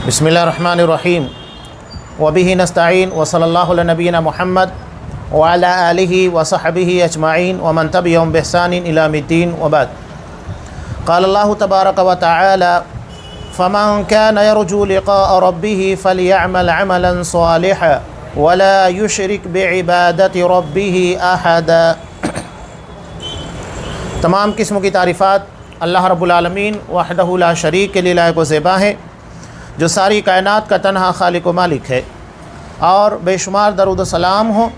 بسم اللہ الرحمن الرحیم وبہ نستعین وصلی اللہ علی نبینا محمد وعلی آلہ وصحبہ اجمعین ومن تبعہم بإحسان الی یوم الدین وبعد۔ قال اللہ تبارک و تعالی فمن كان يرجو لقاء ربه فليعمل عملا صالحا ولا يشرك بعبادة ربه أحدا۔ تمام قسم کی تعریفات اللہ رب العالمین وحدہ لا شریک کے لیے لائق و زیبا ہے، جو ساری کائنات کا تنہا خالق و مالک ہے، اور بے شمار درود و سلام ہو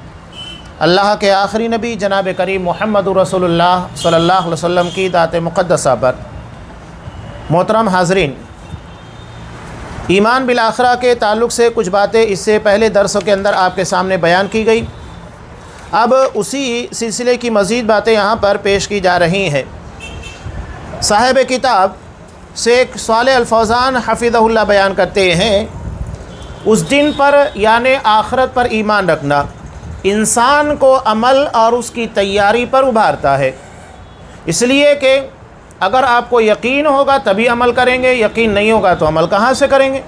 اللہ کے آخری نبی جناب کریم محمد رسول اللہ صلی اللہ علیہ وسلم کی ذات مقدسہ پر۔ محترم حاضرین، ایمان بالآخرہ کے تعلق سے کچھ باتیں اس سے پہلے درسوں کے اندر آپ کے سامنے بیان کی گئی، اب اسی سلسلے کی مزید باتیں یہاں پر پیش کی جا رہی ہیں۔ صاحب کتاب شیخ صالح الفوزان حفظہ اللہ بیان کرتے ہیں، اس دن پر یعنی آخرت پر ایمان رکھنا انسان کو عمل اور اس کی تیاری پر ابھارتا ہے، اس لیے کہ اگر آپ کو یقین ہوگا تبھی عمل کریں گے، یقین نہیں ہوگا تو عمل کہاں سے کریں گے؟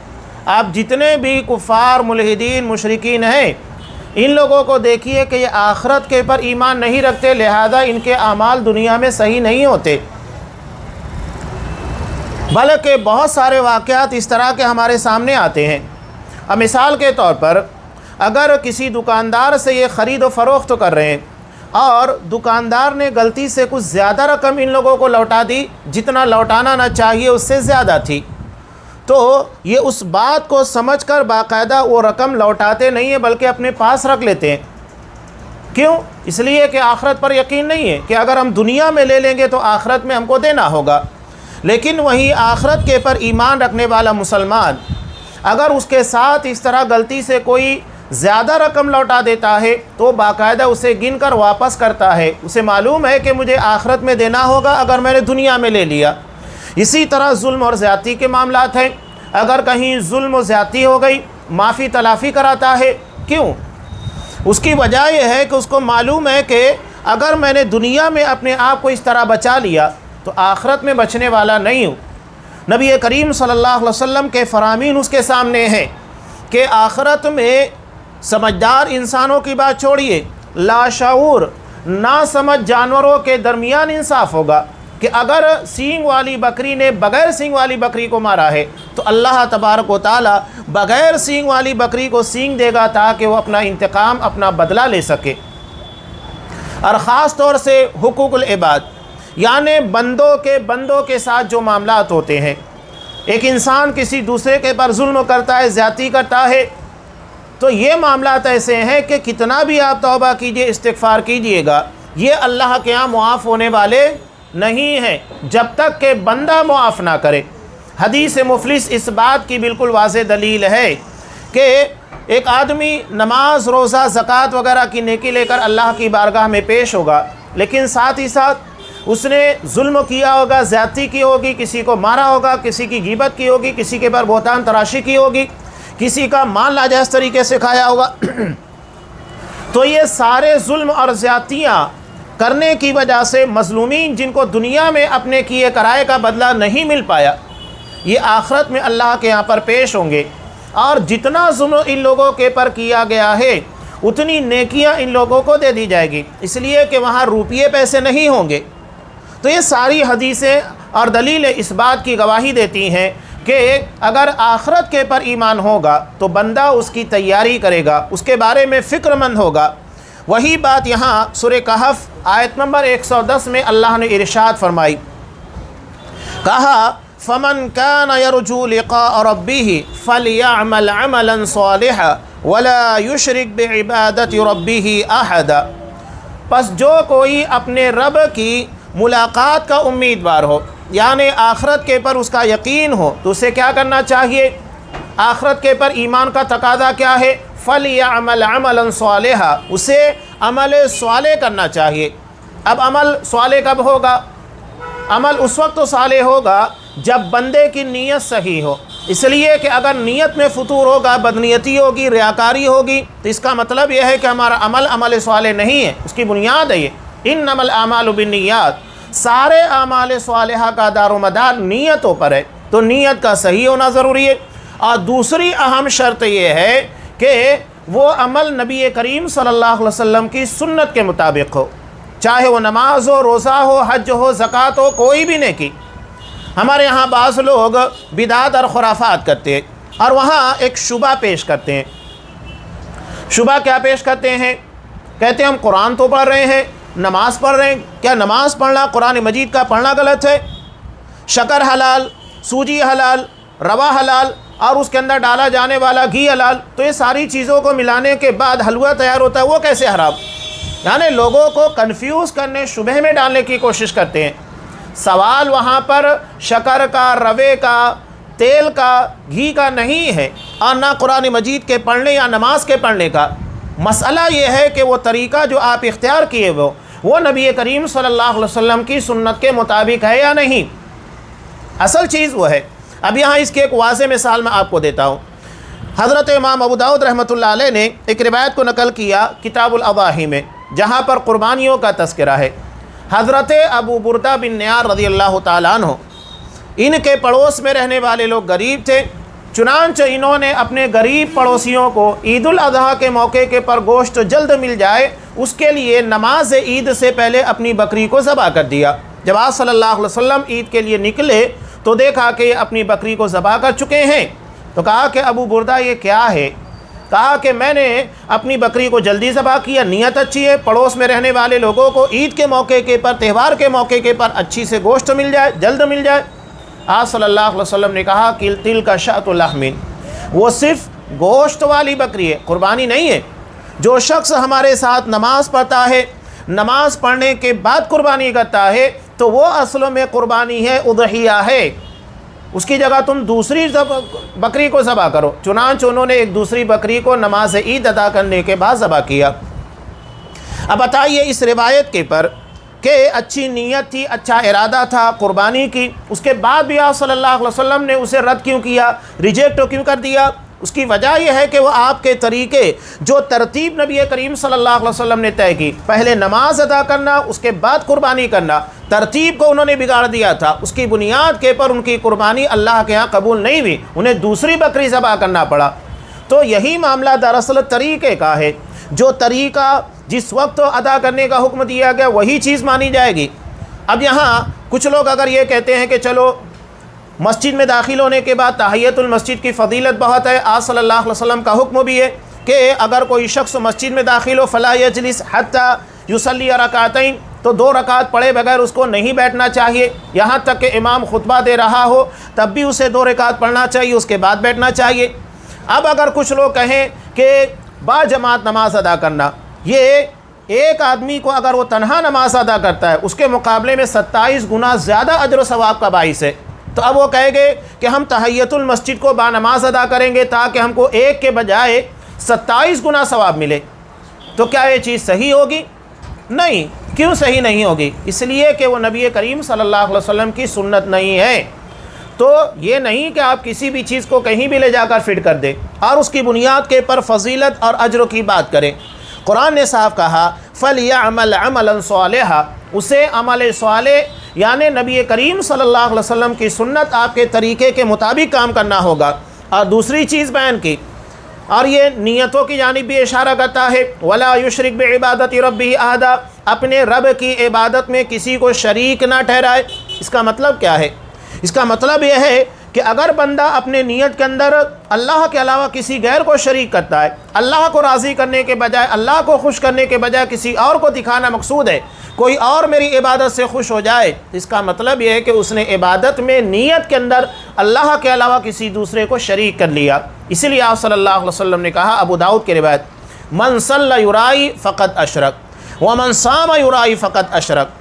آپ جتنے بھی کفار ملحدین مشرکین ہیں، ان لوگوں کو دیکھیے کہ یہ آخرت کے پر ایمان نہیں رکھتے، لہذا ان کے اعمال دنیا میں صحیح نہیں ہوتے، بلکہ بہت سارے واقعات اس طرح کے ہمارے سامنے آتے ہیں۔ اب مثال کے طور پر اگر کسی دکاندار سے یہ خرید و فروخت کر رہے ہیں اور دکاندار نے غلطی سے کچھ زیادہ رقم ان لوگوں کو لوٹا دی، جتنا لوٹانا نہ چاہیے اس سے زیادہ تھی، تو یہ اس بات کو سمجھ کر باقاعدہ وہ رقم لوٹاتے نہیں ہیں بلکہ اپنے پاس رکھ لیتے ہیں۔ کیوں؟ اس لیے کہ آخرت پر یقین نہیں ہے کہ اگر ہم دنیا میں لے لیں گے تو آخرت میں ہم کو دینا ہوگا، لیکن وہی آخرت کے پر ایمان رکھنے والا مسلمان اگر اس کے ساتھ اس طرح غلطی سے کوئی زیادہ رقم لوٹا دیتا ہے تو باقاعدہ اسے گن کر واپس کرتا ہے، اسے معلوم ہے کہ مجھے آخرت میں دینا ہوگا اگر میں نے دنیا میں لے لیا۔ اسی طرح ظلم اور زیادتی کے معاملات ہیں، اگر کہیں ظلم و زیادتی ہو گئی معافی تلافی کراتا ہے۔ کیوں؟ اس کی وجہ یہ ہے کہ اس کو معلوم ہے کہ اگر میں نے دنیا میں اپنے آپ کو اس طرح بچا لیا تو آخرت میں بچنے والا نہیں ہوں۔ نبی کریم صلی اللہ علیہ وسلم کے فرامین اس کے سامنے ہیں کہ آخرت میں سمجھدار انسانوں کی بات چھوڑیے، لاشعور نا سمجھ جانوروں کے درمیان انصاف ہوگا کہ اگر سینگ والی بکری نے بغیر سینگ والی بکری کو مارا ہے تو اللہ تبارک و تعالی بغیر سینگ والی بکری کو سینگ دے گا تاکہ وہ اپنا انتقام اپنا بدلہ لے سکے۔ اور خاص طور سے حقوق العباد یعنی بندوں کے ساتھ جو معاملات ہوتے ہیں، ایک انسان کسی دوسرے کے پر ظلم کرتا ہے، زیادتی کرتا ہے، تو یہ معاملات ایسے ہیں کہ کتنا بھی آپ توبہ کیجئے، استغفار کیجئے گا، یہ اللہ کے ہاں معاف ہونے والے نہیں ہیں جب تک کہ بندہ معاف نہ کرے۔ حدیث مفلس اس بات کی بالکل واضح دلیل ہے کہ ایک آدمی نماز روزہ زکوٰۃ وغیرہ کی نیکی لے کر اللہ کی بارگاہ میں پیش ہوگا، لیکن ساتھ ہی ساتھ اس نے ظلم کیا ہوگا، زیادتی کی ہوگی، کسی کو مارا ہوگا، کسی کی غیبت کی ہوگی، کسی کے پر بہتان تراشی کی ہوگی، کسی کا مال ناجائز طریقے سے کھایا ہوگا، تو یہ سارے ظلم اور زیادتیاں کرنے کی وجہ سے مظلومین جن کو دنیا میں اپنے کیے کرائے کا بدلہ نہیں مل پایا، یہ آخرت میں اللہ کے یہاں پر پیش ہوں گے، اور جتنا ظلم ان لوگوں کے پر کیا گیا ہے اتنی نیکیاں ان لوگوں کو دے دی جائے گی، اس لیے کہ وہاں روپیے پیسے نہیں ہوں گے۔ تو یہ ساری حدیثیں اور دلیلیں اس بات کی گواہی دیتی ہیں کہ اگر آخرت کے پر ایمان ہوگا تو بندہ اس کی تیاری کرے گا، اس کے بارے میں فکر مند ہوگا۔ وہی بات یہاں سورہ کہف آیت نمبر 110 میں اللہ نے ارشاد فرمائی، کہا فَمَنْ كَانَ يَرْجُو لِقَاءَ رَبِّهِ فَلْيَعْمَلْ عَمَلًا صَالِحًا وَلَا يُشْرِكْ بِعِبَادَةِ رَبِّهِ أَحَدًا۔ پس جو کوئی اپنے رب کی ملاقات کا امیدوار ہو یعنی آخرت کے پر اس کا یقین ہو تو اسے کیا کرنا چاہیے؟ آخرت کے پر ایمان کا تقاضا کیا ہے؟ فَلْيَعْمَلْ عَمَلًا صَالِحًا، اسے عمل صالح کرنا چاہیے۔ اب عمل صالح کب ہوگا؟ عمل اس وقت تو صالح ہوگا جب بندے کی نیت صحیح ہو، اس لیے کہ اگر نیت میں فطور ہوگا، بدنیتی ہوگی، ریاکاری ہوگی تو اس کا مطلب یہ ہے کہ ہمارا عمل صالح نہیں ہے۔ اس کی بنیاد ہے یہ انما الاعمال بالنیات، سارے اعمال صالحہ کا دار و مدار نیتوں پر ہے، تو نیت کا صحیح ہونا ضروری ہے۔ اور دوسری اہم شرط یہ ہے کہ وہ عمل نبی کریم صلی اللہ علیہ وسلم کی سنت کے مطابق ہو، چاہے وہ نماز ہو، روزہ ہو، حج ہو، زکوٰۃ ہو، کوئی بھی نیکی۔ ہمارے یہاں بعض لوگ بدعت اور خرافات کرتے ہیں اور وہاں ایک شبہ پیش کرتے ہیں۔ شبہ کیا پیش کرتے ہیں؟ کہتے ہیں ہم قرآن تو پڑھ رہے ہیں، نماز پڑھ رہے ہیں، کیا نماز پڑھنا قرآن مجید کا پڑھنا غلط ہے؟ شکر حلال، سوجی حلال، روا حلال اور اس کے اندر ڈالا جانے والا گھی حلال، تو یہ ساری چیزوں کو ملانے کے بعد حلوہ تیار ہوتا ہے، وہ کیسے حرام؟ یعنی لوگوں کو کنفیوز کرنے، شبہ میں ڈالنے کی کوشش کرتے ہیں۔ سوال وہاں پر شکر کا، روے کا، تیل کا، گھی کا نہیں ہے، اور نہ قرآن مجید کے پڑھنے یا نماز کے پڑھنے کا۔ مسئلہ یہ ہے کہ وہ طریقہ جو آپ اختیار کیے وہ نبی کریم صلی اللہ علیہ وسلم کی سنت کے مطابق ہے یا نہیں، اصل چیز وہ ہے۔ اب یہاں اس کی ایک واضح مثال میں آپ کو دیتا ہوں۔ حضرت امام ابو داؤد رحمۃ اللہ علیہ نے ایک روایت کو نقل کیا کتاب الاضاحی میں، جہاں پر قربانیوں کا تذکرہ ہے۔ حضرت ابو بردہ بن نیار رضی اللہ تعالیٰ عنہ، ان کے پڑوس میں رہنے والے لوگ غریب تھے، چنانچہ انہوں نے اپنے غریب پڑوسیوں کو عید الاضحیٰ کے موقع کے پر گوشت جلد مل جائے اس کے لیے نماز عید سے پہلے اپنی بکری کو ذبح کر دیا۔ جب آپ صلی اللہ علیہ وسلم عید کے لیے نکلے تو دیکھا کہ اپنی بکری کو ذبح کر چکے ہیں، تو کہا کہ ابو بردہ یہ کیا ہے؟ کہا کہ میں نے اپنی بکری کو جلدی ذبح کیا، نیت اچھی ہے، پڑوس میں رہنے والے لوگوں کو عید کے موقع کے پر، تہوار کے موقع کے پر اچھی سے گوشت مل جائے، جلد مل جائے۔ آپ صلی اللہ علیہ وسلم نے کہا کہ تل کا شاۃ لحم، وہ صرف گوشت والی بکری ہے، قربانی نہیں ہے۔ جو شخص ہمارے ساتھ نماز پڑھتا ہے، نماز پڑھنے کے بعد قربانی کرتا ہے، تو وہ اصل میں قربانی ہے، اضحیہ ہے، اس کی جگہ تم دوسری بکری کو ذبح کرو۔ چنانچہ انہوں نے ایک دوسری بکری کو نماز عید ادا کرنے کے بعد ذبح کیا۔ اب بتائیے اس روایت کے پر کہ اچھی نیت تھی، اچھا ارادہ تھا قربانی کی، اس کے بعد بھی آپ صلی اللہ علیہ وسلم نے اسے رد کیوں کیا، ریجیکٹ کیوں کر دیا؟ اس کی وجہ یہ ہے کہ وہ آپ کے طریقے، جو ترتیب نبی کریم صلی اللہ علیہ وسلم نے طے کی، پہلے نماز ادا کرنا، اس کے بعد قربانی کرنا، ترتیب کو انہوں نے بگاڑ دیا تھا۔ اس کی بنیاد کے پر ان کی قربانی اللہ کے ہاں قبول نہیں ہوئی، انہیں دوسری بکری ذبح کرنا پڑا۔ تو یہی معاملہ دراصل طریقے کا ہے، جو طریقہ جس وقت ادا کرنے کا حکم دیا گیا وہی چیز مانی جائے گی۔ اب یہاں کچھ لوگ اگر یہ کہتے ہیں کہ چلو مسجد میں داخل ہونے کے بعد تحیۃ المسجد کی فضیلت بہت ہے، آپ صلی اللہ علیہ وسلم کا حکم بھی ہے کہ اگر کوئی شخص مسجد میں داخل ہو فلا یجلس حتی یصلی رکعتین، تو 2 رکعت پڑھے بغیر اس کو نہیں بیٹھنا چاہیے، یہاں تک کہ امام خطبہ دے رہا ہو تب بھی اسے 2 رکعت پڑھنا چاہیے، اس کے بعد بیٹھنا چاہیے۔ اب اگر کچھ لوگ کہیں کہ با جماعت نماز ادا کرنا، یہ ایک آدمی کو اگر وہ تنہا نماز ادا کرتا ہے اس کے مقابلے میں 27 گنا زیادہ اجر و ثواب کا باعث ہے، تو اب وہ کہیں گے کہ ہم تحیۃ المسجد کو با نماز ادا کریں گے تاکہ ہم کو ایک کے بجائے 27 گنا ثواب ملے، تو کیا یہ چیز صحیح ہوگی؟ نہیں۔ کیوں صحیح نہیں ہوگی؟ اس لیے کہ وہ نبی کریم صلی اللہ علیہ وسلم کی سنت نہیں ہے۔ تو یہ نہیں کہ آپ کسی بھی چیز کو کہیں بھی لے جا کر فٹ کر دیں اور اس کی بنیاد کے پر فضیلت اور اجر کی بات کریں۔ قرآن نے صاف کہا فَلْيَعْمَلْ عَمَلًا صَالِحًا، اسے عمل صالح یعنی نبی کریم صلی اللہ علیہ وسلم کی سنت، آپ کے طریقے کے مطابق کام کرنا ہوگا۔ اور دوسری چیز بیان کی، اور یہ نیتوں کی جانب بھی اشارہ کرتا ہے، وَلَا يُشْرِكْ بِعِبَادَةِ رَبِّهِ أَحَدًا، اپنے رب کی عبادت میں کسی کو شریک نہ ٹھہرائے۔ اس کا مطلب کیا ہے؟ اس کا مطلب یہ ہے کہ اگر بندہ اپنے نیت کے اندر اللہ کے علاوہ کسی غیر کو شریک کرتا ہے، اللہ کو راضی کرنے کے بجائے، اللہ کو خوش کرنے کے بجائے کسی اور کو دکھانا مقصود ہے، کوئی اور میری عبادت سے خوش ہو جائے، اس کا مطلب یہ ہے کہ اس نے عبادت میں نیت کے اندر اللہ کے علاوہ کسی دوسرے کو شریک کر لیا۔ اسی لیے آپ صلی اللہ علیہ وسلم نے کہا، ابو داؤد کی روایت، من صلی یرائی فقد اشرک ومن صام یرائی فقد اشرک،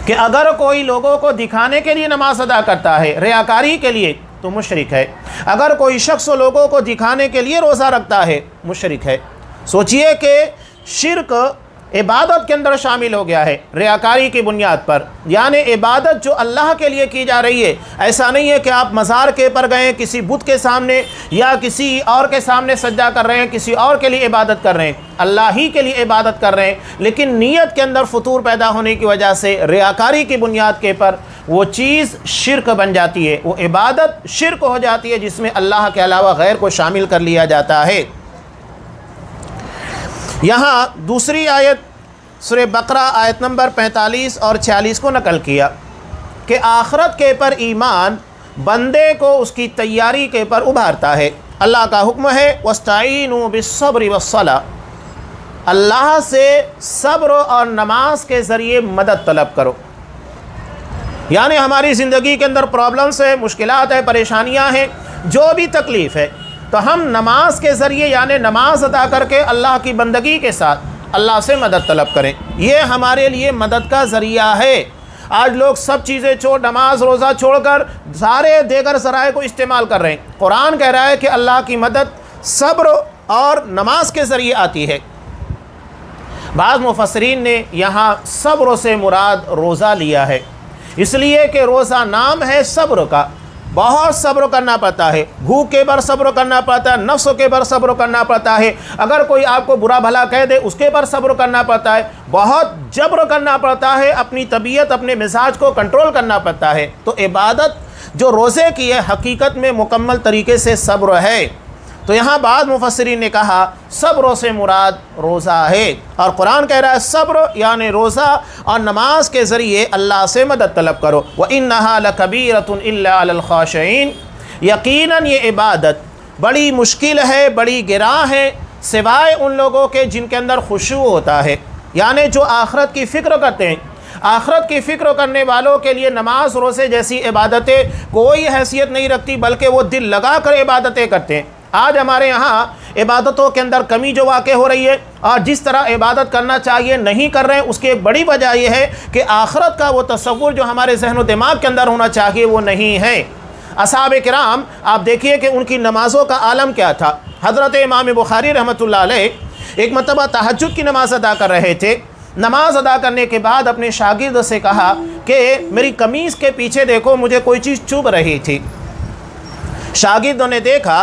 کہ اگر کوئی لوگوں کو دکھانے کے لیے نماز ادا کرتا ہے، ریاکاری کے لیے، تو مشرک ہے۔ اگر کوئی شخص لوگوں کو دکھانے کے لیے روزہ رکھتا ہے، مشرک ہے۔ سوچئے کہ شرک عبادت کے اندر شامل ہو گیا ہے ریاکاری کی بنیاد پر، یعنی عبادت جو اللہ کے لیے کی جا رہی ہے، ایسا نہیں ہے کہ آپ مزار کے پر گئے کسی بت کے سامنے یا کسی اور کے سامنے سجدہ کر رہے ہیں، کسی اور کے لیے عبادت کر رہے ہیں، اللہ ہی کے لیے عبادت کر رہے ہیں، لیکن نیت کے اندر فطور پیدا ہونے کی وجہ سے ریاکاری کی بنیاد کے پر وہ چیز شرک بن جاتی ہے، وہ عبادت شرک ہو جاتی ہے جس میں اللہ کے علاوہ غیر کو شامل کر لیا جاتا ہے۔ یہاں دوسری آیت سورہ بقرہ آیت نمبر 45 اور 46 کو نقل کیا کہ آخرت کے پر ایمان بندے کو اس کی تیاری کے پر ابھارتا ہے۔ اللہ کا حکم ہے وَاسْتَعِينُوا بِالصَّبْرِ وَالصَّلَاةِ، اللہ سے صبر اور نماز کے ذریعے مدد طلب کرو۔ یعنی ہماری زندگی کے اندر پرابلمس ہے، مشکلات ہے، پریشانیاں ہیں، جو بھی تکلیف ہے، تو ہم نماز کے ذریعے یعنی نماز ادا کر کے اللہ کی بندگی کے ساتھ اللہ سے مدد طلب کریں۔ یہ ہمارے لیے مدد کا ذریعہ ہے۔ آج لوگ سب چیزیں چھوڑ، نماز روزہ چھوڑ کر سارے دیگر ذرائع کو استعمال کر رہے ہیں۔ قرآن کہہ رہا ہے کہ اللہ کی مدد صبر اور نماز کے ذریعے آتی ہے۔ بعض مفسرین نے یہاں صبر سے مراد روزہ لیا ہے، اس لیے کہ روزہ نام ہے صبر کا، بہت صبر کرنا پڑتا ہے، بھوک کے پر صبر کرنا پڑتا ہے، نفس کے پر صبر کرنا پڑتا ہے، اگر کوئی آپ کو برا بھلا کہہ دے اس کے پر صبر کرنا پڑتا ہے، بہت جبر کرنا پڑتا ہے، اپنی طبیعت اپنے مزاج کو کنٹرول کرنا پڑتا ہے۔ تو عبادت جو روزے کی ہے حقیقت میں مکمل طریقے سے صبر ہے۔ تو یہاں بعض مفسرین نے کہا صبر سے مراد روزہ ہے، اور قرآن کہہ رہا ہے صبر یعنی روزہ اور نماز کے ذریعے اللہ سے مدد طلب کرو۔ وَإِنَّهَا لَكَبِيرَةٌ إِلَّا عَلَى الْخَاشِعِينَ، یقیناً یہ عبادت بڑی مشکل ہے، بڑی گراں ہے، سوائے ان لوگوں کے جن کے اندر خشوع ہوتا ہے، یعنی جو آخرت کی فکر کرتے ہیں۔ آخرت کی فکر کرنے والوں کے لیے نماز روزے جیسی عبادتیں کوئی حیثیت نہیں رکھتی، بلکہ وہ دل لگا کر عبادتیں کرتے ہیں۔ آج ہمارے یہاں عبادتوں کے اندر کمی جو واقع ہو رہی ہے اور جس طرح عبادت کرنا چاہیے نہیں کر رہے ہیں، اس کی ایک بڑی وجہ یہ ہے کہ آخرت کا وہ تصور جو ہمارے ذہن و دماغ کے اندر ہونا چاہیے وہ نہیں ہے۔ اصحاب کرام آپ دیکھیے کہ ان کی نمازوں کا عالم کیا تھا۔ حضرت امام بخاری رحمۃ اللہ علیہ ایک مرتبہ تہجد کی نماز ادا کر رہے تھے۔ نماز ادا کرنے کے بعد اپنے شاگرد سے کہا کہ میری قمیص کے پیچھے دیکھو، مجھے کوئی چیز چبھ رہی تھی۔ شاگردوں نے دیکھا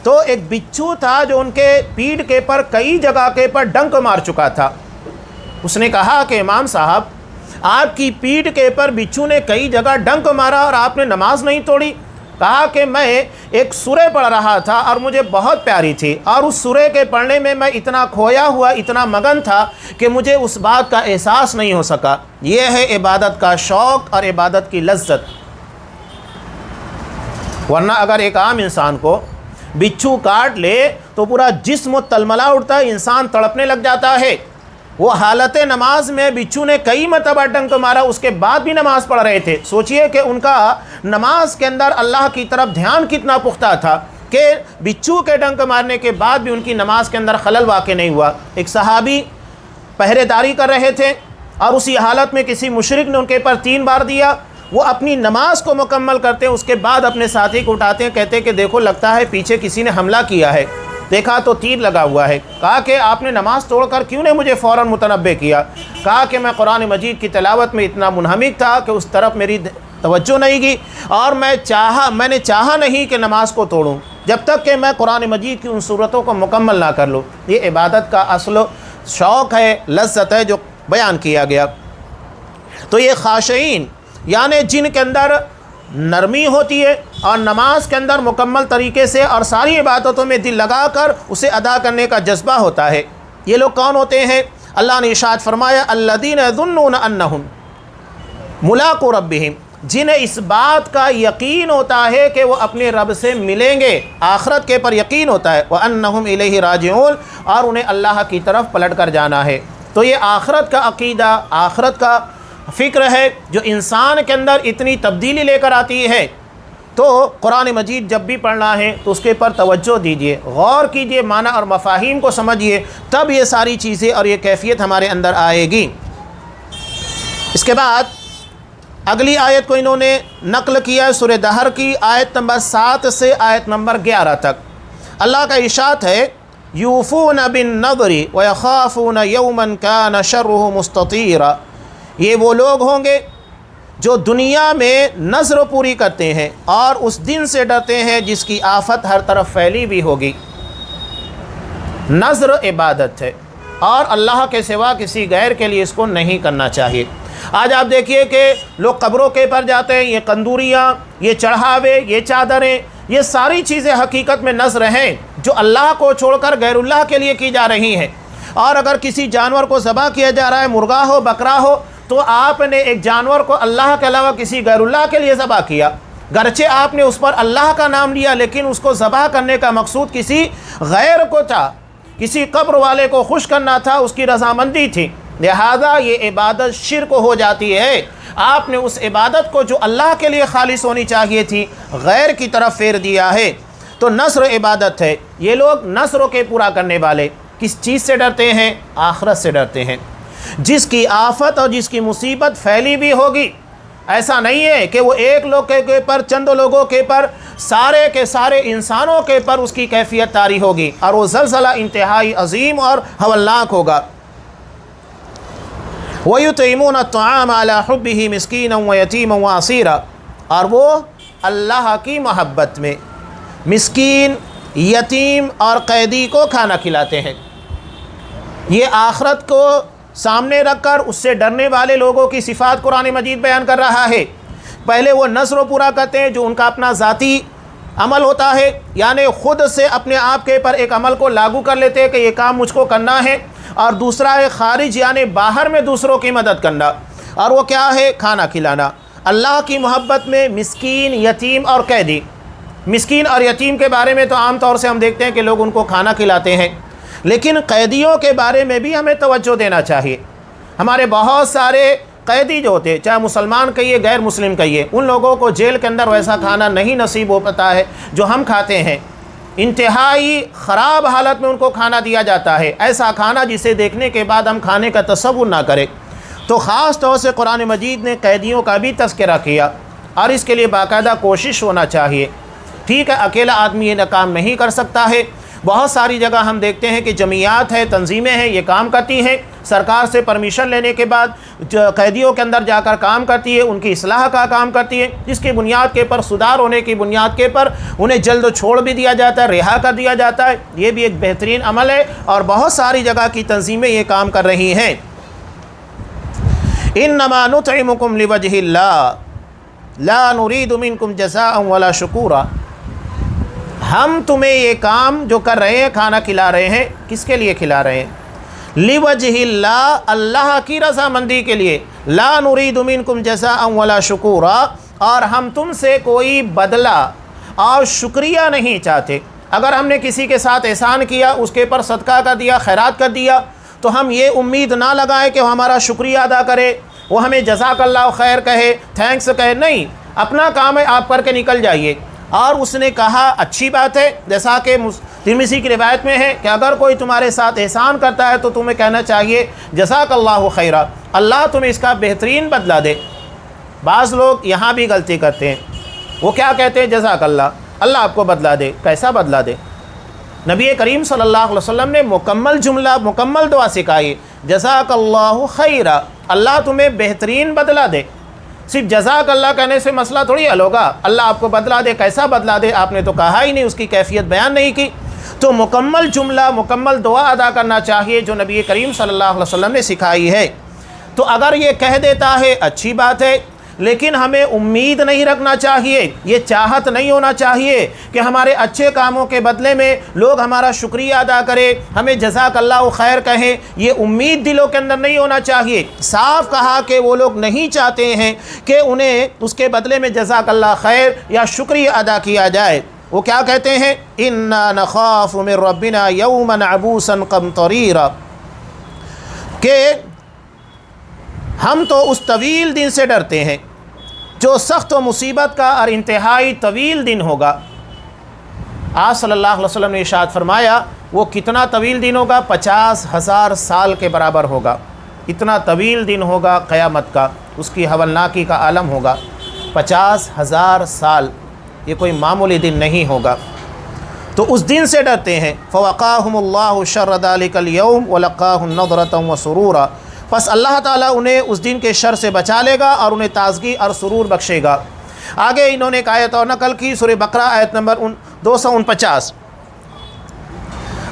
تو ایک بچھو تھا جو ان کے پیٹھ کے پر کئی جگہ کے پر ڈنک مار چکا تھا۔ اس نے کہا کہ امام صاحب آپ کی پیٹھ کے پر بچھو نے کئی جگہ ڈنک مارا اور آپ نے نماز نہیں توڑی؟ کہا کہ میں ایک سورہ پڑھ رہا تھا اور مجھے بہت پیاری تھی، اور اس سورہ کے پڑھنے میں میں اتنا کھویا ہوا، اتنا مگن تھا کہ مجھے اس بات کا احساس نہیں ہو سکا۔ یہ ہے عبادت کا شوق اور عبادت کی لذت۔ ورنہ اگر ایک عام انسان کو بچھو کاٹ لے تو پورا جسم تلملا اٹھتا ہے، انسان تڑپنے لگ جاتا ہے۔ وہ حالت نماز میں بچھو نے کئی مرتبہ ڈنک مارا، اس کے بعد بھی نماز پڑھ رہے تھے۔ سوچئے کہ ان کا نماز کے اندر اللہ کی طرف دھیان کتنا پختہ تھا کہ بچھو کے ڈنک مارنے کے بعد بھی ان کی نماز کے اندر خلل واقع نہیں ہوا۔ ایک صحابی پہرے داری کر رہے تھے اور اسی حالت میں کسی مشرک نے ان کے پر 3 بار دیا۔ وہ اپنی نماز کو مکمل کرتے ہیں، اس کے بعد اپنے ساتھی کو اٹھاتے ہیں، کہتے ہیں کہ دیکھو لگتا ہے پیچھے کسی نے حملہ کیا ہے، دیکھا تو تیر لگا ہوا ہے۔ کہا کہ آپ نے نماز توڑ کر کیوں نے مجھے فوراً متنبہ کیا؟ کہا کہ میں قرآن مجید کی تلاوت میں اتنا منہمک تھا کہ اس طرف میری توجہ نہیں گئی، اور میں نے چاہا نہیں کہ نماز کو توڑوں جب تک کہ میں قرآن مجید کی ان صورتوں کو مکمل نہ کر لوں۔ یہ عبادت کا اصل شوق ہے، لذت ہے جو بیان کیا گیا۔ تو یہ خاشعین یعنی جن کے اندر نرمی ہوتی ہے اور نماز کے اندر مکمل طریقے سے اور ساری عبادتوں میں دل لگا کر اسے ادا کرنے کا جذبہ ہوتا ہے، یہ لوگ کون ہوتے ہیں؟ اللہ نے ارشاد فرمایا الذین یظنون انہم ملاقو ربہم، جنہیں اس بات کا یقین ہوتا ہے کہ وہ اپنے رب سے ملیں گے، آخرت کے پر یقین ہوتا ہے، وانہم الیہ راجعون، اور انہیں اللہ کی طرف پلٹ کر جانا ہے۔ تو یہ آخرت کا عقیدہ، آخرت کا فکر ہے جو انسان کے اندر اتنی تبدیلی لے کر آتی ہے۔ تو قرآن مجید جب بھی پڑھنا ہے تو اس کے پر توجہ دیجئے، غور کیجئے، معنی اور مفاہیم کو سمجھیے، تب یہ ساری چیزیں اور یہ کیفیت ہمارے اندر آئے گی۔ اس کے بعد اگلی آیت کو انہوں نے نقل کیا ہے سورہ دہر کی آیت نمبر 7 سے آیت نمبر 11 تک۔ اللہ کا ارشاد ہے یوفون بالنذر ویخافون یوما کان شرہ مستطیرا، یہ وہ لوگ ہوں گے جو دنیا میں نذر پوری کرتے ہیں اور اس دن سے ڈرتے ہیں جس کی آفت ہر طرف پھیلی بھی ہوگی۔ نذر عبادت ہے اور اللہ کے سوا کسی غیر کے لیے اس کو نہیں کرنا چاہیے۔ آج آپ دیکھیے کہ لوگ قبروں کے پر جاتے ہیں، یہ قندوریاں، یہ چڑھاوے، یہ چادریں، یہ ساری چیزیں حقیقت میں نذر ہیں جو اللہ کو چھوڑ کر غیر اللہ کے لیے کی جا رہی ہیں۔ اور اگر کسی جانور کو ذبح کیا جا رہا ہے، مرغا ہو، بکرا ہو، تو آپ نے ایک جانور کو اللہ کے علاوہ کسی غیر اللہ کے لیے ذبح کیا، گرچہ آپ نے اس پر اللہ کا نام لیا، لیکن اس کو ذبح کرنے کا مقصود کسی غیر کو تھا، کسی قبر والے کو خوش کرنا تھا، اس کی رضامندی تھی، لہذا یہ عبادت شرک ہو جاتی ہے۔ آپ نے اس عبادت کو جو اللہ کے لیے خالص ہونی چاہیے تھی غیر کی طرف پھیر دیا ہے۔ تو نذر عبادت ہے۔ یہ لوگ نذروں کے پورا کرنے والے کس چیز سے ڈرتے ہیں؟ آخرت سے ڈرتے ہیں، جس کی آفت اور جس کی مصیبت پھیلی بھی ہوگی۔ ایسا نہیں ہے کہ وہ ایک لوگ کے پر، چند لوگوں کے پر، سارے کے سارے انسانوں کے پر اس کی کیفیت طاری ہوگی، اور وہ زلزلہ انتہائی عظیم اور ہولناک ہوگا۔ وَيُطْعِمُونَ الطَّعَامَ عَلَى حُبِّهِ مِسْكِينًا وَيَتِيمًا وَأَسِيرًا، اور وہ اللہ کی محبت میں مسکین، یتیم اور قیدی کو کھانا کھلاتے ہیں۔ یہ آخرت کو سامنے رکھ کر اس سے ڈرنے والے لوگوں کی صفات قرآن مجید بیان کر رہا ہے۔ پہلے وہ نذر پورا کرتے ہیں جو ان کا اپنا ذاتی عمل ہوتا ہے، یعنی خود سے اپنے آپ کے پر ایک عمل کو لاگو کر لیتے ہیں کہ یہ کام مجھ کو کرنا ہے، اور دوسرا ہے خارج، یعنی باہر میں دوسروں کی مدد کرنا، اور وہ کیا ہے؟ کھانا کھلانا۔ اللہ کی محبت میں مسکین، یتیم اور قیدی۔ مسکین اور یتیم کے بارے میں تو عام طور سے ہم دیکھتے ہیں کہ لوگ ان کو کھانا کھلاتے ہیں، لیکن قیدیوں کے بارے میں بھی ہمیں توجہ دینا چاہیے۔ ہمارے بہت سارے قیدی جو ہوتے ہیں، چاہے مسلمان کہیے غیر مسلم کہیے، ان لوگوں کو جیل کے اندر ویسا کھانا نہیں نصیب ہو پاتا ہے جو ہم کھاتے ہیں۔ انتہائی خراب حالت میں ان کو کھانا دیا جاتا ہے، ایسا کھانا جسے دیکھنے کے بعد ہم کھانے کا تصور نہ کریں۔ تو خاص طور سے قرآن مجید نے قیدیوں کا بھی تذکرہ کیا، اور اس کے لیے باقاعدہ کوشش ہونا چاہیے۔ ٹھیک ہے، اکیلا آدمی یہ کام نہیں کر سکتا ہے، بہت ساری جگہ ہم دیکھتے ہیں کہ جمعیات ہیں، تنظیمیں ہیں، یہ کام کرتی ہیں، سرکار سے پرمیشن لینے کے بعد قیدیوں کے اندر جا کر کام کرتی ہے، ان کی اصلاح کا کام کرتی ہے، جس کی بنیاد کے پر، سدھار ہونے کی بنیاد کے پر انہیں جلد چھوڑ بھی دیا جاتا ہے، رہا کر دیا جاتا ہے۔ یہ بھی ایک بہترین عمل ہے، اور بہت ساری جگہ کی تنظیمیں یہ کام کر رہی ہیں۔ انما نطعمکم لوجہ اللہ لا نرید منکم جزاء ولا شکورا، ہم تمہیں یہ کام جو کر رہے ہیں، کھانا کھلا رہے ہیں، کس کے لیے کھلا رہے ہیں؟ لوجہ اللہ، اللہ کی رضامندی کے لیے۔ لا نرید منکم جزاء ولا شکورا، اور ہم تم سے کوئی بدلہ اور شکریہ نہیں چاہتے۔ اگر ہم نے کسی کے ساتھ احسان کیا، اس کے پر صدقہ کر دیا، خیرات کر دیا، تو ہم یہ امید نہ لگائیں کہ وہ ہمارا شکریہ ادا کرے، وہ ہمیں جزاک اللہ خیر کہے، تھینکس کہے، نہیں، اپنا کام ہے، آپ کر کے نکل جائیے۔ اور اس نے کہا اچھی بات ہے، جیسا کہ ترمذی کی روایت میں ہے کہ اگر کوئی تمہارے ساتھ احسان کرتا ہے تو تمہیں کہنا چاہیے جزاک اللہ خیرا، اللہ تمہیں اس کا بہترین بدلہ دے۔ بعض لوگ یہاں بھی غلطی کرتے ہیں، وہ کیا کہتے ہیں؟ جزاک اللہ، اللہ آپ کو بدلہ دے۔ کیسا بدلہ دے؟ نبی کریم صلی اللہ علیہ وسلم نے مکمل جملہ، مکمل دعا سکھائی، جزاک اللہ خیرا، اللہ تمہیں بہترین بدلہ دے۔ صرف جزاک اللہ کہنے سے مسئلہ تھوڑی حل ہوگا، اللہ آپ کو بدلہ دے، کیسا بدلہ دے آپ نے تو کہا ہی نہیں، اس کی کیفیت بیان نہیں کی۔ تو مکمل جملہ، مکمل دعا ادا کرنا چاہیے جو نبی کریم صلی اللہ علیہ وسلم نے سکھائی ہے۔ تو اگر یہ کہہ دیتا ہے اچھی بات ہے، لیکن ہمیں امید نہیں رکھنا چاہیے، یہ چاہت نہیں ہونا چاہیے کہ ہمارے اچھے کاموں کے بدلے میں لوگ ہمارا شکریہ ادا کرے، ہمیں جزاک اللہ خیر کہیں، یہ امید دلوں کے اندر نہیں ہونا چاہیے۔ صاف کہا کہ وہ لوگ نہیں چاہتے ہیں کہ انہیں اس کے بدلے میں جزاک اللہ خیر یا شکریہ ادا کیا جائے۔ وہ کیا کہتے ہیں؟ اِنَّا نَخَافُ مِن رَبِّنَا يَوْمًا عَبُوسًا قَمْطَرِيرًا، کہ ہم تو اس طویل دن سے ڈرتے ہیں جو سخت و مصیبت کا اور انتہائی طویل دن ہوگا۔ آپ صلی اللہ علیہ وسلم نے ارشاد فرمایا وہ کتنا طویل دن ہوگا؟ 50,000 سال کے برابر ہوگا، اتنا طویل دن ہوگا قیامت کا، اس کی ہولناکی کا عالم ہوگا۔ 50,000 سال، یہ کوئی معمولی دن نہیں ہوگا، تو اس دن سے ڈرتے ہیں۔ فَوَقَاهُمُ اللَّهُ شَرَّ ذَلِكَ الْيَوْمِ وَلَقَّاهُمْ نَضْرَةً وَسُرُورًا، پس اللہ تعالیٰ انہیں اس دن کے شر سے بچا لے گا اور انہیں تازگی اور سرور بخشے گا۔ آگے انہوں نے ایک آیت اور نقل کی، سورہ بقرہ آیت نمبر 249۔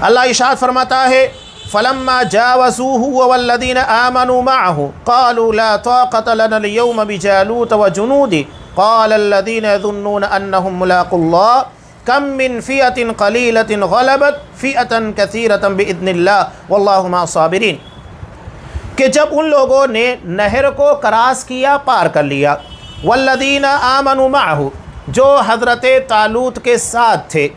اللہ ارشاد فرماتا ہے فلما جاوزوه والذین آمنوا معه قالوا لا طاقة لنا اليوم بجالوت وجنوده قال الذین يظنون انهم ملاقو اللہ کم من فئة قلیلة غلبت فئة کثیرة بإذن اللہ واللہ مع الصابرین، کہ جب ان لوگوں نے نہر کو کراس کیا، پار کر لیا، والذین آمنوا معه، جو حضرت طالوت کے ساتھ تھے،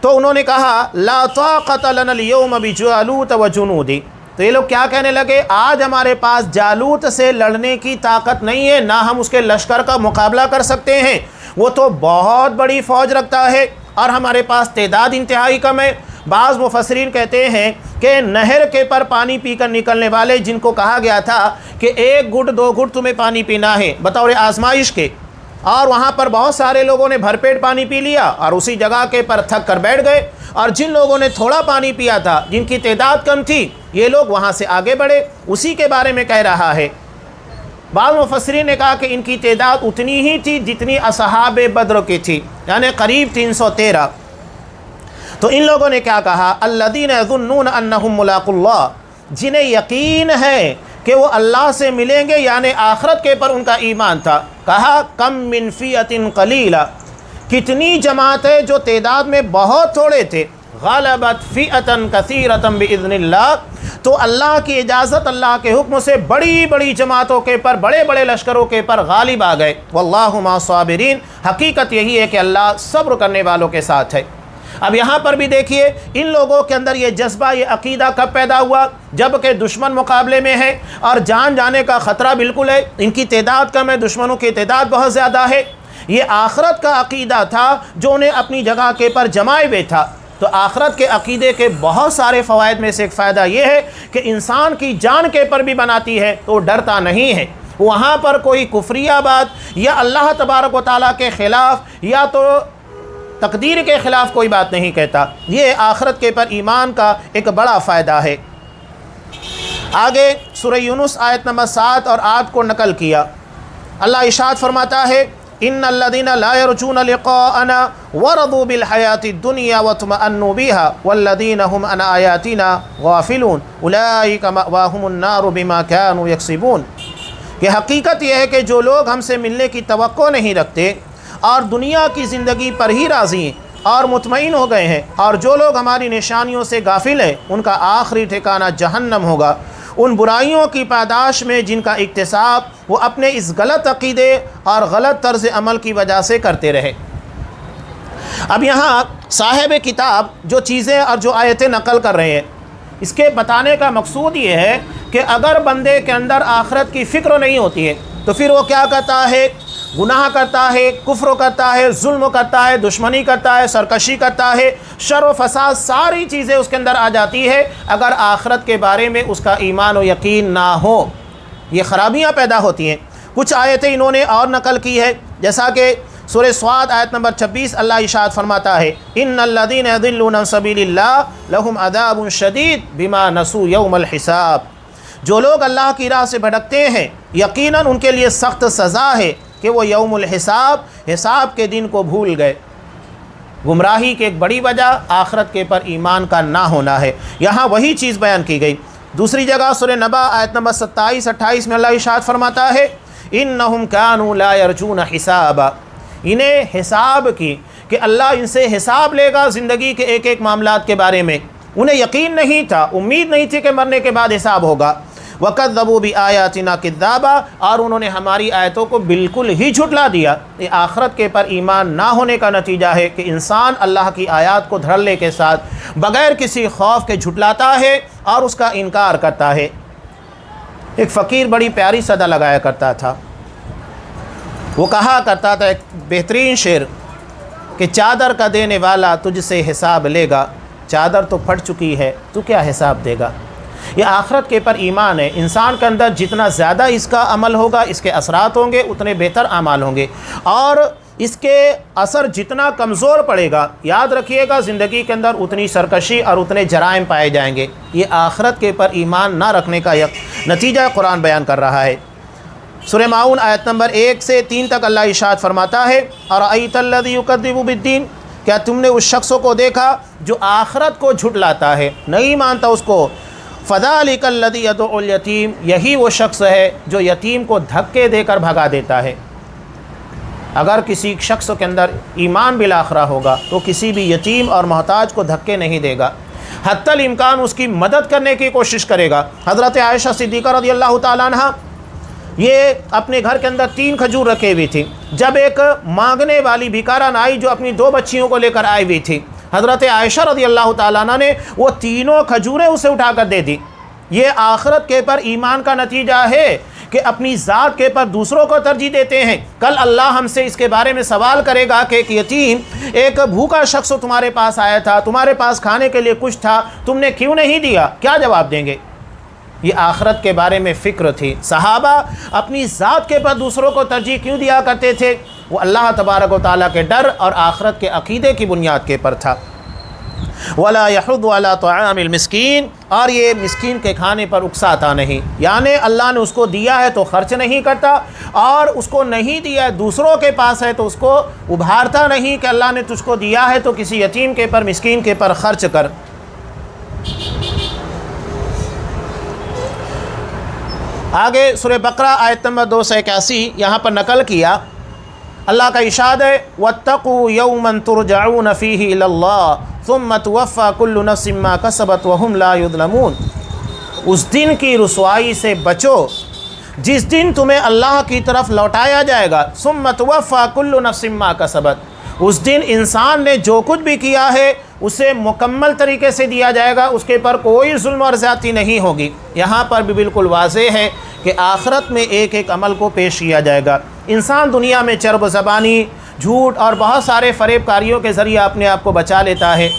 تو انہوں نے کہا لا طاقت لنا اليوم بجالوت وجنودی، تو یہ لوگ کیا کہنے لگے، آج ہمارے پاس جالوت سے لڑنے کی طاقت نہیں ہے، نہ ہم اس کے لشکر کا مقابلہ کر سکتے ہیں، وہ تو بہت بڑی فوج رکھتا ہے اور ہمارے پاس تعداد انتہائی کم ہے۔ بعض مفسرین کہتے ہیں کہ نہر کے پر پانی پی کر نکلنے والے جن کو کہا گیا تھا کہ 1 گھٹ 2 گھٹ تمہیں پانی پینا ہے بطور آزمائش کے، اور وہاں پر بہت سارے لوگوں نے بھر پیٹ پانی پی لیا اور اسی جگہ کے پر تھک کر بیٹھ گئے، اور جن لوگوں نے تھوڑا پانی پیا تھا، جن کی تعداد کم تھی، یہ لوگ وہاں سے آگے بڑھے، اسی کے بارے میں کہہ رہا ہے۔ بعض مفسرین نے کہا کہ ان کی تعداد اتنی ہی تھی جتنی اصحاب بدر کی تھی، یعنی قریب 313۔ تو ان لوگوں نے کیا کہا، الذین یظنون انہم ملاقو اللہ، جنہیں یقین ہے کہ وہ اللہ سے ملیں گے، یعنی آخرت کے پر ان کا ایمان تھا۔ کہا کم من فئۃ قلیلہ، کتنی جماعتیں جو تعداد میں بہت تھوڑے تھے، غلبت فئۃ کثیرۃ باذن اللہ، تو اللہ کی اجازت، اللہ کے حکم سے بڑی بڑی جماعتوں کے پر، بڑے بڑے لشکروں کے پر غالب آ گئے۔ واللہ مع الصابرین، حقیقت یہی ہے کہ اللہ صبر کرنے والوں کے ساتھ ہے۔ اب یہاں پر بھی دیکھیے ان لوگوں کے اندر یہ جذبہ، یہ عقیدہ کب پیدا ہوا، جب کہ دشمن مقابلے میں ہے اور جان جانے کا خطرہ بالکل ہے، ان کی تعداد کم ہے، دشمنوں کی تعداد بہت زیادہ ہے۔ یہ آخرت کا عقیدہ تھا جو انہیں اپنی جگہ کے پر جمائے ہوئے تھا۔ تو آخرت کے عقیدے کے بہت سارے فوائد میں سے ایک فائدہ یہ ہے کہ انسان کی جان کے پر بھی بناتی ہے تو ڈرتا نہیں ہے، وہاں پر کوئی کفریہ بات یا اللہ تبارک و تعالیٰ کے خلاف یا تو تقدیر کے خلاف کوئی بات نہیں کہتا۔ یہ آخرت کے پر ایمان کا ایک بڑا فائدہ ہے۔ آگے سورہ یونس آیت نمبر 7 اور 8 کو نقل کیا، اللہ ارشاد فرماتا ہے ان الذين لا يرجون لقاءنا ورضوا بالحياة الدنيا واطمأنوا بها والذين هم عن آياتنا غافلون اولئك مأواهم النار بما كانوا يكسبون، کہ حقیقت یہ ہے کہ جو لوگ ہم سے ملنے کی توقع نہیں رکھتے اور دنیا کی زندگی پر ہی راضی ہیں اور مطمئن ہو گئے ہیں، اور جو لوگ ہماری نشانیوں سے غافل ہیں، ان کا آخری ٹھکانہ جہنم ہوگا، ان برائیوں کی پاداش میں جن کا اکتساب وہ اپنے اس غلط عقیدے اور غلط طرز عمل کی وجہ سے کرتے رہے۔ اب یہاں صاحب کتاب جو چیزیں اور جو آیتیں نقل کر رہے ہیں، اس کے بتانے کا مقصود یہ ہے کہ اگر بندے کے اندر آخرت کی فکر نہیں ہوتی ہے تو پھر وہ کیا کرتا ہے، گناہ کرتا ہے، کفر کرتا ہے، ظلم کرتا ہے، دشمنی کرتا ہے، سرکشی کرتا ہے، شر و فساد، ساری چیزیں اس کے اندر آ جاتی ہے اگر آخرت کے بارے میں اس کا ایمان و یقین نہ ہو، یہ خرابیاں پیدا ہوتی ہیں۔ کچھ آیتیں انہوں نے اور نقل کی ہے، جیسا کہ سورہ صاد آیت نمبر 26 اللہ ارشاد فرماتا ہے ان الذین یضلون عن سبیل اللہ لہم عذاب شدید بما نسوا یوم الحساب، جو لوگ اللہ کی راہ سے بھٹکتے ہیں یقیناً ان کے لیے سخت سزا ہے کہ وہ یوم الحساب، حساب کے دن کو بھول گئے۔ گمراہی کی ایک بڑی وجہ آخرت کے پر ایمان کا نہ ہونا ہے، یہاں وہی چیز بیان کی گئی۔ دوسری جگہ سورہ نبا آیت نمبر 27-28 میں اللہ ارشاد فرماتا ہے انہم کانوا لا یرجون حسابا، انہیں حساب کی کہ اللہ ان سے حساب لے گا زندگی کے ایک ایک معاملات کے بارے میں، انہیں یقین نہیں تھا، امید نہیں تھی کہ مرنے کے بعد حساب ہوگا۔ وَكَذَّبُوا بِآيَاتِنَا كِذَّابًا، اور انہوں نے ہماری آیتوں کو بالکل ہی جھٹلا دیا۔ یہ آخرت کے پر ایمان نہ ہونے کا نتیجہ ہے کہ انسان اللہ کی آیات کو دھڑلے کے ساتھ بغیر کسی خوف کے جھٹلاتا ہے اور اس کا انکار کرتا ہے۔ ایک فقیر بڑی پیاری صدا لگایا کرتا تھا، وہ کہا کرتا تھا ایک بہترین شعر کہ چادر کا دینے والا تجھ سے حساب لے گا، چادر تو پھٹ چکی ہے تو کیا حساب دے گا۔ یہ آخرت کے پر ایمان ہے، انسان کے اندر جتنا زیادہ اس کا عمل ہوگا، اس کے اثرات ہوں گے، اتنے بہتر اعمال ہوں گے، اور اس کے اثر جتنا کمزور پڑے گا، یاد رکھیے گا زندگی کے اندر اتنی سرکشی اور اتنے جرائم پائے جائیں گے۔ یہ آخرت کے پر ایمان نہ رکھنے کا نتیجہ قرآن بیان کر رہا ہے۔ سورہ ماؤن آیت نمبر 1 سے 3 تک اللہ ارشاد فرماتا ہے اَرَأَيْتَ الَّذِي يُكَذِّبُ بِالدِّينِ، کیا تم نے اس شخص کو دیکھا جو آخرت کو جھٹلاتا ہے، نہیں مانتا اس کو، فذلک الذی یدعو الیتیم، یہی وہ شخص ہے جو یتیم کو دھکے دے کر بھگا دیتا ہے۔ اگر کسی شخص کے اندر ایمان بالآخرہ ہوگا تو کسی بھی یتیم اور محتاج کو دھکے نہیں دے گا، حتی الامکان اس کی مدد کرنے کی کوشش کرے گا۔ حضرت عائشہ صدیقہ رضی اللہ تعالیٰ عنہ یہ اپنے گھر کے اندر 3 کھجور رکھے ہوئی تھی، جب ایک مانگنے والی بھکارن آئی جو اپنی 2 بچیوں کو لے کر آئی ہوئی تھی، حضرت عائشہ رضی اللہ تعالیٰ عنہ نے وہ 3 کھجوریں اسے اٹھا کر دے دی۔ یہ آخرت کے پر ایمان کا نتیجہ ہے کہ اپنی ذات کے پر دوسروں کو ترجیح دیتے ہیں۔ کل اللہ ہم سے اس کے بارے میں سوال کرے گا کہ ایک یتیم، ایک بھوکا شخص تمہارے پاس آیا تھا، تمہارے پاس کھانے کے لیے کچھ تھا، تم نے کیوں نہیں دیا؟ کیا جواب دیں گے؟ یہ آخرت کے بارے میں فکر تھی۔ صحابہ اپنی ذات کے پر دوسروں کو ترجیح کیوں دیا کرتے تھے؟ وہ اللہ تبارک و تعالیٰ کے ڈر اور آخرت کے عقیدے کی بنیاد کے پر تھا۔ وَلَا يَحُضُّ عَلَىٰ طَعَامِ الْمِسْكِينِ، اور یہ مسکین کے کھانے پر اکساتا نہیں، یعنی اللہ نے اس کو دیا ہے تو خرچ نہیں کرتا، اور اس کو نہیں دیا ہے دوسروں کے پاس ہے تو اس کو ابھارتا نہیں کہ اللہ نے تجھ کو دیا ہے تو کسی یتیم کے پر، مسکین کے پر خرچ کر۔ آگے سورہ بقرہ آیت نمبر 281 یہاں پر نقل کیا، اللہ کا ارشاد ہے وَاتَّقُوا يَوْمًا تُرْجَعُونَ فِيهِ إِلَى اللَّهِ ثُمَّ تُوَفَّى كُلُّ نَفْسٍ مَّا كَسَبَتْ وَهُمْ لَا يُظْلَمُونَ، اس دن کی رسوائی سے بچو جس دن تمہیں اللہ کی طرف لوٹایا جائے گا۔ ثُمَّ تُوَفَّى كُلُّ نَفْسٍ مَّا كَسَبَتْ، اس دن انسان نے جو کچھ بھی کیا ہے اسے مکمل طریقے سے دیا جائے گا، اس کے پر کوئی ظلم اور زیادتی نہیں ہوگی۔ یہاں پر بھی بالکل واضح ہے کہ آخرت میں ایک ایک عمل کو پیش کیا جائے گا۔ انسان دنیا میں چرب زبانی، جھوٹ اور بہت سارے فریب کاریوں کے ذریعے اپنے آپ کو بچا لیتا ہے،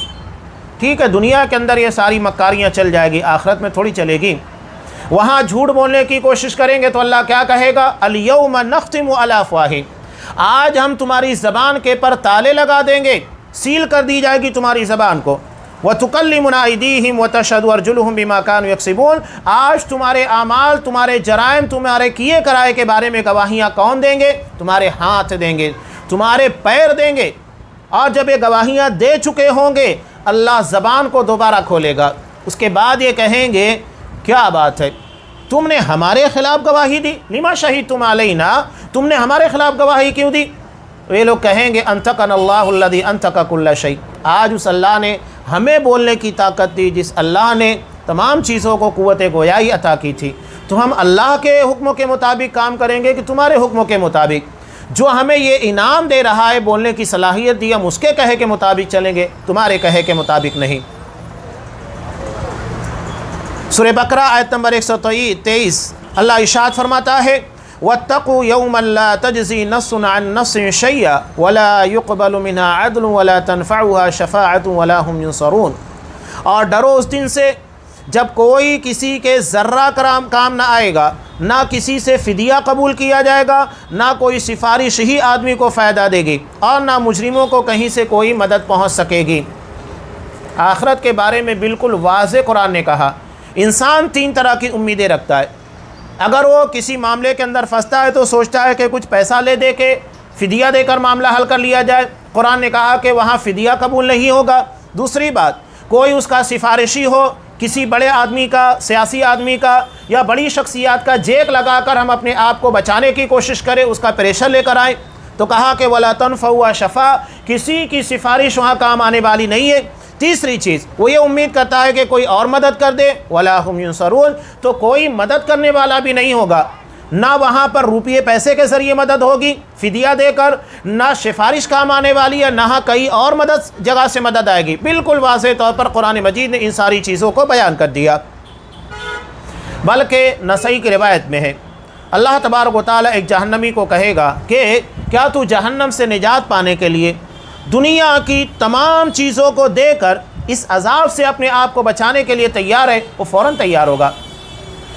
ٹھیک ہے، دنیا کے اندر یہ ساری مکاریاں چل جائے گی، آخرت میں تھوڑی چلے گی۔ وہاں جھوٹ بولنے کی کوشش کریں گے تو اللہ کیا کہے گا؟ الْيَوْمَ نَخْتِمُ عَلَىٰ أَفْوَاهِهِمْ، آج ہم تمہاری زبان کے پر تالے لگا دیں گے، سیل کر دی جائے گی تمہاری زبان کو۔ وَتُكَلِّمُنَا أَيْدِيهِمْ وَتَشْهَدُ أَرْجُلُهُمْ بِمَا كَانُوا يَكْسِبُونَ، آج تمہارے اعمال، تمہارے جرائم، تمہارے کیے کرائے کے بارے میں گواہیاں کون دیں گے؟ تمہارے ہاتھ دیں گے، تمہارے پیر دیں گے، اور جب یہ گواہیاں دے چکے ہوں گے اللہ زبان کو دوبارہ کھولے گا۔ اس کے بعد یہ کہیں گے کیا بات ہے، تم نے ہمارے خلاف گواہی دی، لما شہدتم علینا، تم نے ہمارے خلاف گواہی کیوں دی؟ یہ لوگ کہیں گے انطقنا اللہ الذی انطق کل شیء، آج اس اللہ نے ہمیں بولنے کی طاقت دی جس اللہ نے تمام چیزوں کو قوت گویائی عطا کی تھی، تو ہم اللہ کے حکموں کے مطابق کام کریں گے کہ تمہارے حکموں کے مطابق؟ جو ہمیں یہ انعام دے رہا ہے، بولنے کی صلاحیت دی، ہم اس کے کہے کے مطابق چلیں گے، تمہارے کہے کے مطابق نہیں۔ سورہ بقرہ آیت نمبر 123 اللہ ارشاد فرماتا ہے وَاتَّقُوا يَوْمًا لَا تَجْزِي نَفْسٌ عَن نَفْسٍ شَيْئًا وَلَا يُقْبَلُ مِنْهَا عَدْلٌ وَلَا تَنْفَعُهَا شَفَاعَةٌ وَلَا هُمْ يُنصَرُونَ، اور ڈرو اس دن سے جب کوئی کسی کے ذرہ کام نہ آئے گا، نہ کسی سے فدیہ قبول کیا جائے گا، نہ کوئی سفارش ہی آدمی کو فائدہ دے گی، اور نہ مجرموں کو کہیں سے کوئی مدد پہنچ سکے گی۔ آخرت کے بارے میں بالکل واضح قرآن نے کہا انسان 3 طرح کی امیدیں رکھتا ہے۔ اگر وہ کسی معاملے کے اندر پھنستا ہے تو سوچتا ہے کہ کچھ پیسہ لے دے کے فدیہ دے کر معاملہ حل کر لیا جائے، قرآن نے کہا کہ وہاں فدیہ قبول نہیں ہوگا۔ دوسری بات، کوئی اس کا سفارشی ہو، کسی بڑے آدمی کا، سیاسی آدمی کا یا بڑی شخصیات کا جیک لگا کر ہم اپنے آپ کو بچانے کی کوشش کریں، اس کا پریشر لے کر آئیں، تو کہا کہ وَلَا تَنْفَعُهَا شَفَاعَةٌ، کسی کی سفارش وہاں کام آنے والی نہیں ہے۔ تیسری چیز، وہ یہ امید کرتا ہے کہ کوئی اور مدد کر دے، وَلَا هُمْ يُنصَرُونَ، تو کوئی مدد کرنے والا بھی نہیں ہوگا، نہ وہاں پر روپیے پیسے کے ذریعے مدد ہوگی فدیہ دے کر، نہ سفارش کام آنے والی ہے، نہ کئی اور مدد جگہ سے مدد آئے گی۔ بالکل واضح طور پر قرآن مجید نے ان ساری چیزوں کو بیان کر دیا۔ بلکہ نسائی کی روایت میں ہے اللہ تبارک و تعالیٰ ایک جہنمی کو کہے گا کہ کیا تو جہنم سے نجات پانے کے لیے دنیا کی تمام چیزوں کو دے کر اس عذاب سے اپنے آپ کو بچانے کے لیے تیار ہے؟ وہ فوراً تیار ہوگا۔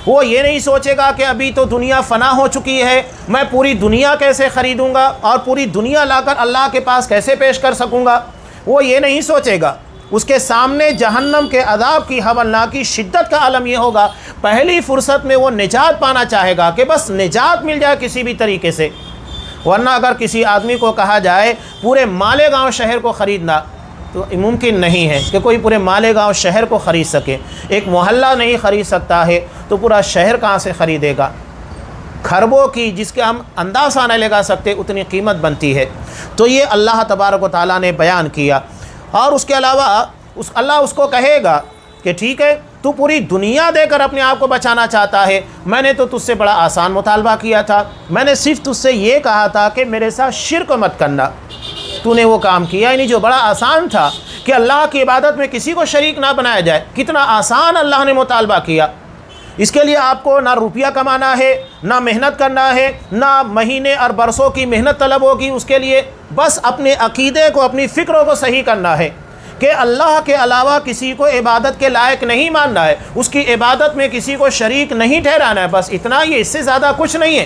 وہ یہ نہیں سوچے گا کہ ابھی تو دنیا فنا ہو چکی ہے، میں پوری دنیا کیسے خریدوں گا اور پوری دنیا لا کر اللہ کے پاس کیسے پیش کر سکوں گا، وہ یہ نہیں سوچے گا۔ اس کے سامنے جہنم کے عذاب کی ہولناکی شدت کا عالم یہ ہوگا، پہلی فرصت میں وہ نجات پانا چاہے گا کہ بس نجات مل جائے کسی بھی طریقے سے۔ ورنہ اگر کسی آدمی کو کہا جائے پورے مالیگاؤں شہر کو خریدنا، تو ممکن نہیں ہے کہ کوئی پورے مالیگاؤں شہر کو خرید سکے۔ ایک محلہ نہیں خرید سکتا ہے تو پورا شہر کہاں سے خریدے گا؟ کھربوں کی، جس کے ہم اندازہ نہیں لگا سکتے، اتنی قیمت بنتی ہے۔ تو یہ اللہ تبارک و تعالیٰ نے بیان کیا۔ اور اس کے علاوہ اللہ اس کو کہے گا کہ ٹھیک ہے، تو پوری دنیا دے کر اپنے آپ کو بچانا چاہتا ہے، میں نے تو تجھ سے بڑا آسان مطالبہ کیا تھا، میں نے صرف تجھ سے یہ کہا تھا کہ میرے ساتھ شرک مت کرنا، تو نے وہ کام کیا ہی نہیں جو بڑا آسان تھا کہ اللہ کی عبادت میں کسی کو شریک نہ بنایا جائے۔ کتنا آسان اللہ نے مطالبہ کیا۔ اس کے لیے آپ کو نہ روپیہ کمانا ہے، نہ محنت کرنا ہے، نہ مہینے اور برسوں کی محنت طلب ہوگی اس کے لیے، بس اپنے عقیدے کو، اپنی فکروں کو صحیح کرنا ہے کہ اللہ کے علاوہ کسی کو عبادت کے لائق نہیں ماننا ہے، اس کی عبادت میں کسی کو شریک نہیں ٹھہرانا ہے، بس اتنا ہی، اس سے زیادہ کچھ نہیں ہے۔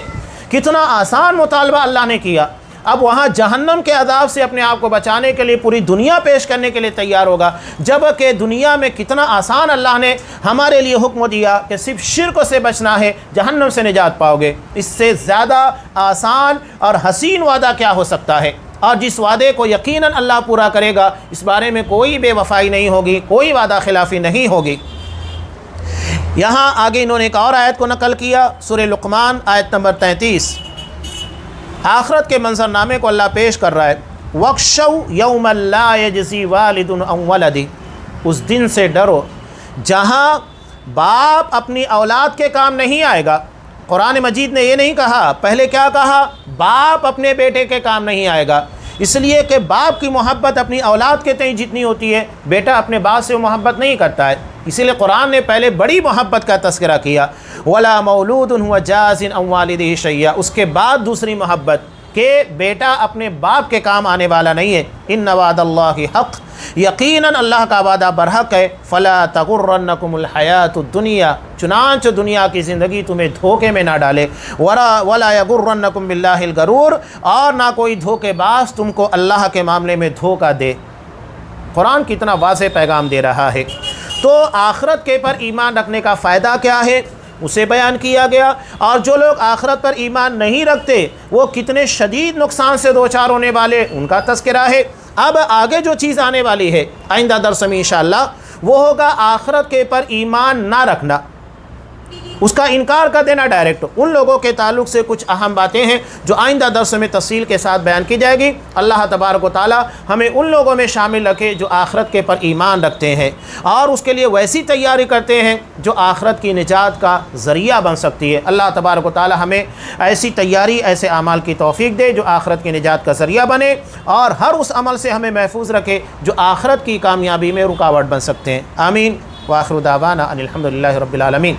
کتنا آسان مطالبہ اللہ نے کیا۔ اب وہاں جہنم کے عذاب سے اپنے آپ کو بچانے کے لیے پوری دنیا پیش کرنے کے لیے تیار ہوگا، جبکہ دنیا میں کتنا آسان اللہ نے ہمارے لیے حکم دیا کہ صرف شرک سے بچنا ہے، جہنم سے نجات پاؤ گے۔ اس سے زیادہ آسان اور حسین وعدہ کیا ہو سکتا ہے؟ اور جس وعدے کو یقیناً اللہ پورا کرے گا، اس بارے میں کوئی بے وفائی نہیں ہوگی، کوئی وعدہ خلافی نہیں ہوگی۔ یہاں آگے انہوں نے ایک اور آیت کو نقل کیا، سورہ لقمان آیت نمبر 33۔ آخرت کے منظرنامے کو اللہ پیش کر رہا ہے، وَاخْشَوْا يَوْمًا لَا يَجْزِي وَالِدٌ عَنْ وَلَدِهِ، اس دن سے ڈرو جہاں باپ اپنی اولاد کے کام نہیں آئے گا۔ قرآن مجید نے یہ نہیں کہا، پہلے کیا کہا؟ باپ اپنے بیٹے کے کام نہیں آئے گا، اس لیے کہ باپ کی محبت اپنی اولاد کے تئیں جتنی ہوتی ہے، بیٹا اپنے باپ سے محبت نہیں کرتا ہے۔ اسی لیے قرآن نے پہلے بڑی محبت کا تذکرہ کیا، وَلَا مَوْلُودٌ هُوَ جَازٍ عَنْ وَالِدِهِ شَيْئًا، اس کے بعد دوسری محبت کہ بیٹا اپنے باپ کے کام آنے والا نہیں ہے۔ إِنَّ وَعْدَ اللَّهِ حَقٌّ، یقیناً اللہ کا وعدہ برحق ہے۔ فَلَا تَغُرَّنَّكُمُ الْحَيَاةُ الدُّنْيَا، چنانچہ دنیا کی زندگی تمہیں دھوکے میں نہ ڈالے۔ وَلَا يَغُرَّنَّكُمْ بِاللَّهِ الْغَرُورُ، اور نہ کوئی دھوکے باز تم کو اللہ کے معاملے میں دھوکہ دے۔ قرآن کتنا واضح پیغام دے رہا ہے۔ تو آخرت کے پر ایمان رکھنے کا فائدہ کیا ہے اسے بیان کیا گیا، اور جو لوگ آخرت پر ایمان نہیں رکھتے وہ کتنے شدید نقصان سے دوچار ہونے والے، ان کا تذکرہ ہے۔ اب آگے جو چیز آنے والی ہے آئندہ درس میں انشاءاللہ، وہ ہوگا آخرت کے پر ایمان نہ رکھنا، اس کا انکار کر دینا ڈائریکٹ۔ ان لوگوں کے تعلق سے کچھ اہم باتیں ہیں جو آئندہ درس میں تفصیل کے ساتھ بیان کی جائے گی۔ اللہ تبارک و تعالی ہمیں ان لوگوں میں شامل رکھے جو آخرت کے پر ایمان رکھتے ہیں اور اس کے لیے ویسی تیاری کرتے ہیں جو آخرت کی نجات کا ذریعہ بن سکتی ہے۔ اللہ تبارک و تعالی ہمیں ایسی تیاری، ایسے اعمال کی توفیق دے جو آخرت کی نجات کا ذریعہ بنے، اور ہر اس عمل سے ہمیں محفوظ رکھے جو آخرت کی کامیابی میں رکاوٹ بن سکتے ہیں۔ آمین۔ وآخر دعوانا ان الحمد للہ رب العالمین۔